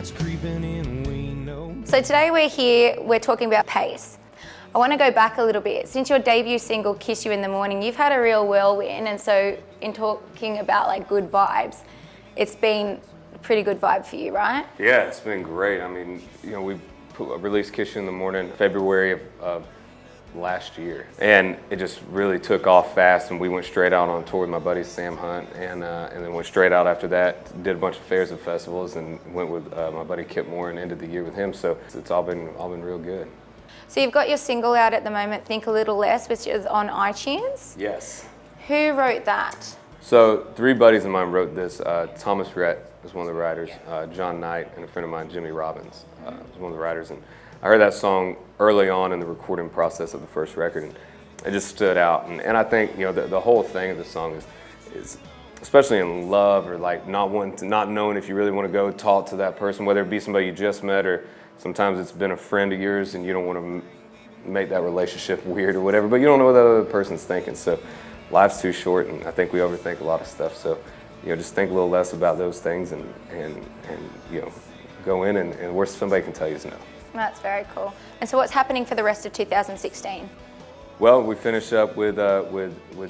Night's creeping in, we know. So today we're talking about P.A.C.E. I want to go back a little bit. Since your debut single, Kiss You in the Morning, you've had a real whirlwind, and so in talking about like good vibes, it's been a pretty good vibe for you, right? Yeah, it's been great. I mean, you know, we released Kiss You in the Morning February of last year, and it just really took off fast, and we went straight out on tour with my buddy Sam Hunt, and then went straight out after that, did a bunch of fairs and festivals, and went with my buddy Kip Moore and ended the year with him. So it's all been real good. So you've got your single out at the moment, Think a Little Less, which is on iTunes. Yes. Who wrote that? So 3 buddies of mine wrote this. Thomas Rhett is one of the writers, John Knight, and a friend of mine, Jimmy Robbins, is one of the writers. And I heard that song early on in the recording process of the first record, and it just stood out. And I think, you know, the whole thing of the song is especially in love, or like not knowing if you really want to go talk to that person, whether it be somebody you just met, or sometimes it's been a friend of yours and you don't want to make that relationship weird or whatever, but you don't know what the other person's thinking. So life's too short, and I think we overthink a lot of stuff. So, you know, just think a little less about those things, and you know, go in and where somebody can tell you is no. That's very cool. And so what's happening for the rest of 2016? Well, we finish up with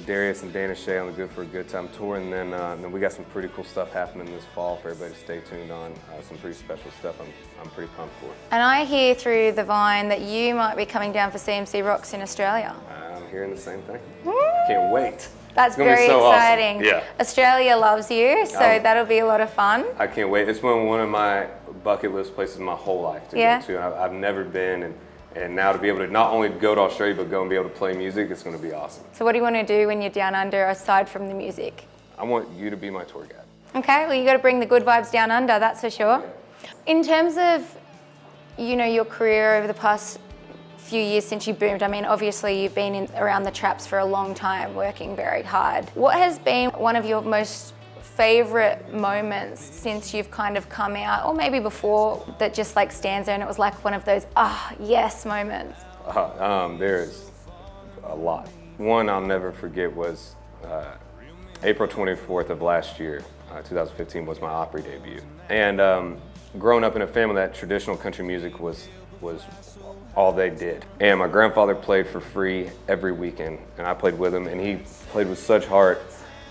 Darius and Dana Shea on the Good for a Good Time tour, and then we got some pretty cool stuff happening this fall for everybody to stay tuned on. Some pretty special stuff I'm pretty pumped for. And I hear through the Vine that you might be coming down for CMC Rocks in Australia. I'm hearing the same thing. Can't wait. That's very so exciting. Awesome. Yeah. Australia loves you, so that'll be a lot of fun. I can't wait. It's been one of my bucket list places my whole life to go to. I've never been, and now to be able to not only go to Australia, but go and be able to play music, it's going to be awesome. So what do you want to do when you're down under, aside from the music? I want you to be my tour guide. Okay, well, you got to bring the good vibes down under, that's for sure. In terms of, you know, your career over the past few years since you boomed, I mean, obviously you've been around the traps for a long time, working very hard. What has been one of your most favorite moments since you've kind of come out, or maybe before, that just like stands there and it was like one of those yes moments? There's a lot. One I'll never forget was April 24th of last year, 2015 was my Opry debut. And growing up in a family that traditional country music was all they did. And my grandfather played for free every weekend, and I played with him, and he played with such heart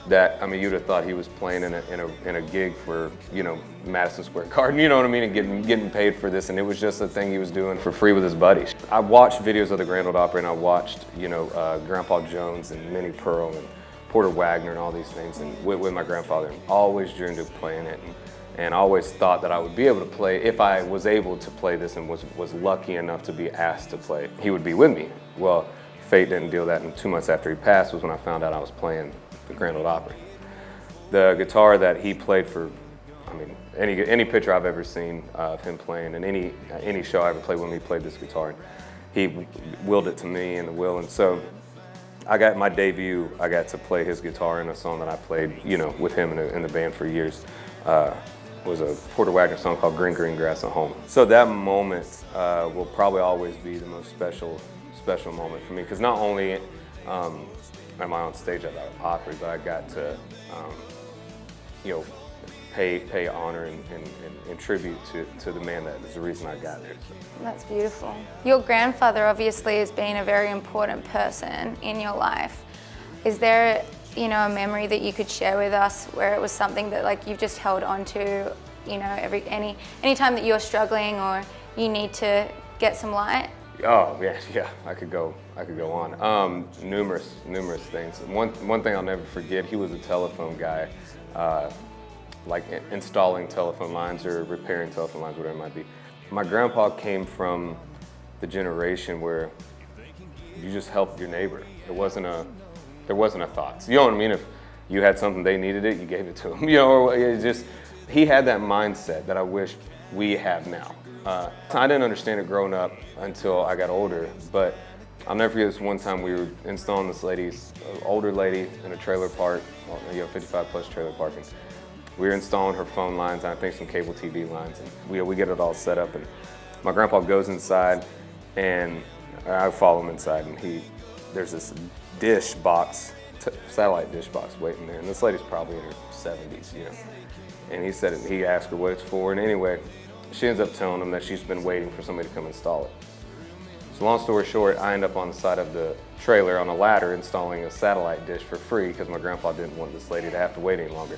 that, I mean, you'd have thought he was playing in a gig for, you know, Madison Square Garden, you know what I mean, and getting paid for this, and it was just a thing he was doing for free with his buddies. I watched videos of the Grand Ole Opry, and I watched, you know, Grandpa Jones and Minnie Pearl and Porter Wagner and all these things, and with my grandfather, and always dreamed of playing it, and I always thought that I would be able to play, if I was able to play this and was lucky enough to be asked to play, he would be with me. Well, fate didn't deal that, and 2 months after he passed was when I found out I was playing the Grand Ole Opry. The guitar that he played for, I mean, any picture I've ever seen of him playing, and any show I ever played with him, he played this guitar. He willed it to me in the will, and so I got my debut. I got to play his guitar in a song that I played, you know, with him in the band for years. Was a Porter Wagner song called Green Green Grass at Home. So that moment will probably always be the most special moment for me, because not only am I on stage at the Opry, but I got to, you know, pay honor and tribute to the man that is the reason I got there. So. That's beautiful. Your grandfather obviously has been a very important person in your life. Is there, you know, a memory that you could share with us where it was something that like you've just held on to, you know, any time that you're struggling or you need to get some light? Oh yeah, I could go on. Numerous things. One thing I'll never forget, he was a telephone guy, like installing telephone lines or repairing telephone lines, whatever it might be. My grandpa came from the generation where you just helped your neighbor. There wasn't a thought. You know what I mean? If you had something, they needed it, you gave it to them. You know, or it just, he had that mindset that I wish we have now. I didn't understand it growing up until I got older, but I'll never forget this one time we were installing this older lady in a trailer park, you know, 55 plus trailer park, and we were installing her phone lines and I think some cable TV lines, and we get it all set up, and my grandpa goes inside and I follow him inside, and there's this dish box, satellite dish box waiting there, and this lady's probably in her 70s, you know. And he asked her what it's for, and anyway, she ends up telling them that she's been waiting for somebody to come install it. So long story short, I end up on the side of the trailer on a ladder installing a satellite dish for free because my grandpa didn't want this lady to have to wait any longer.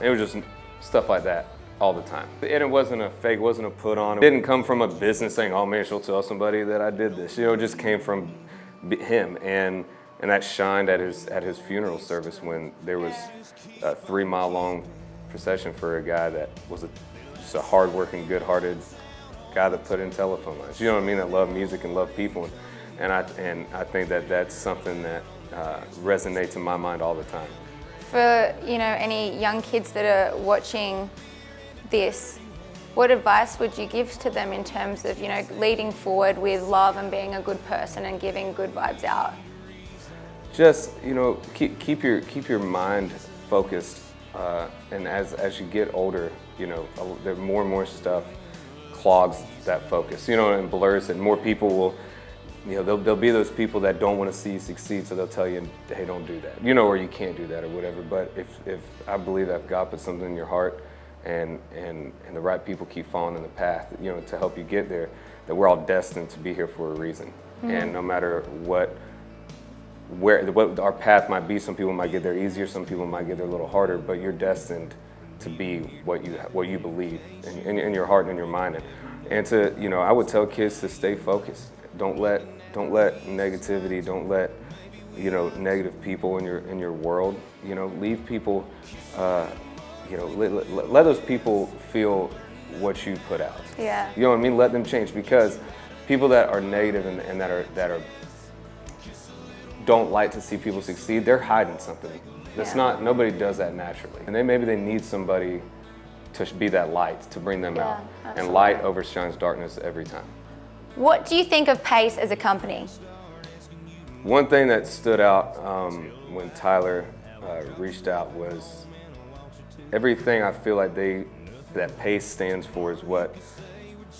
It was just stuff like that all the time. And it wasn't a fake, it wasn't a put on. It didn't come from a business saying, oh man, she'll tell somebody that I did this. It just came from him. And that shined at his funeral service when there was a 3-mile long procession for a guy that was just a hardworking, good-hearted guy that put in telephone lines. You know what I mean? That loved music and loved people. And I think that that's something that resonates in my mind all the time. For any young kids that are watching this, what advice would you give to them in terms of leading forward with love and being a good person and giving good vibes out? Just keep your mind focused, and as you get older, there more and more stuff clogs that focus, and blurs it. More people will, there'll be those people that don't want to see you succeed, so they'll tell you, hey, don't do that, or you can't do that or whatever. But if I believe that if God puts something in your heart and the right people keep falling in the path, to help you get there, that we're all destined to be here for a reason. Mm-hmm. And no matter what our path might be, some people might get there easier, some people might get there a little harder, but you're destined to be what you believe in your heart and in your mind. And to, I would tell kids to stay focused. Don't let negativity, don't let, negative people in your world, leave people, let those people feel what you put out. Yeah. You know what I mean? Let them change, because people that are negative and that are don't like to see people succeed, they're hiding something. That's nobody does that naturally. And maybe they need somebody to be that light, to bring them out. Absolutely. And light overshines darkness every time. What do you think of P.A.C.E as a company? One thing that stood out when Tyler reached out was everything I feel like that P.A.C.E stands for is what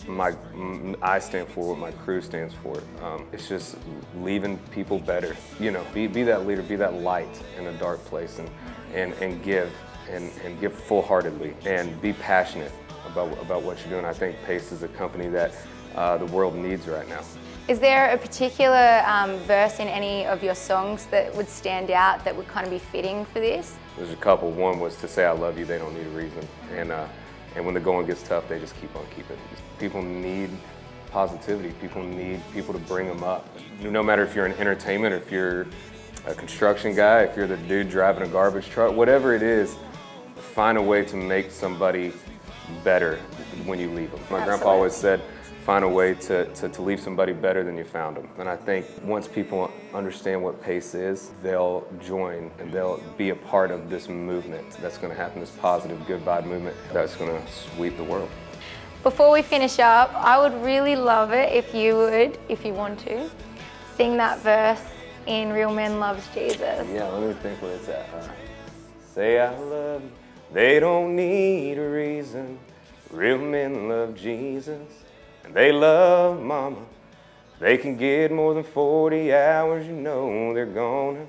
I stand for, what my crew stands for. It's just leaving people better. Be that leader, be that light in a dark place, and give full-heartedly, and be passionate about what you're doing. I think P.A.C.E is a company that the world needs right now. Is there a particular verse in any of your songs that would stand out, that would kind of be fitting for this? There's a couple. One was to say I love you, they don't need a reason. And when the going gets tough, they just keep on keeping. People need positivity. People need people to bring them up. No matter if you're in entertainment, or if you're a construction guy, if you're the dude driving a garbage truck, whatever it is, find a way to make somebody better when you leave them. My grandpa always said, find a way to leave somebody better than you found them. And I think once people understand what P.A.C.E is, they'll join and they'll be a part of this movement that's going to happen, this positive, good vibe movement that's going to sweep the world. Before we finish up, I would really love it if you would, if you want to, sing that verse in Real Men Loves Jesus. Yeah, let me think where it's at. Say I love you, they don't need a reason. Real men love Jesus. And they love mama. They can get more than 40 hours, they're gonna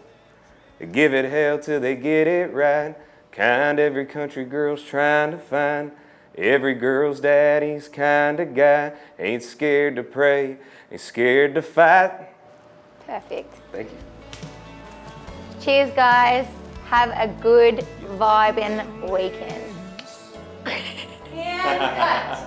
give it hell till they get it right. Kind every country girl's trying to find. Every girl's daddy's kind of guy. Ain't scared to pray, ain't scared to fight. Perfect. Thank you. Cheers, guys. Have a good vibing weekend. And cut.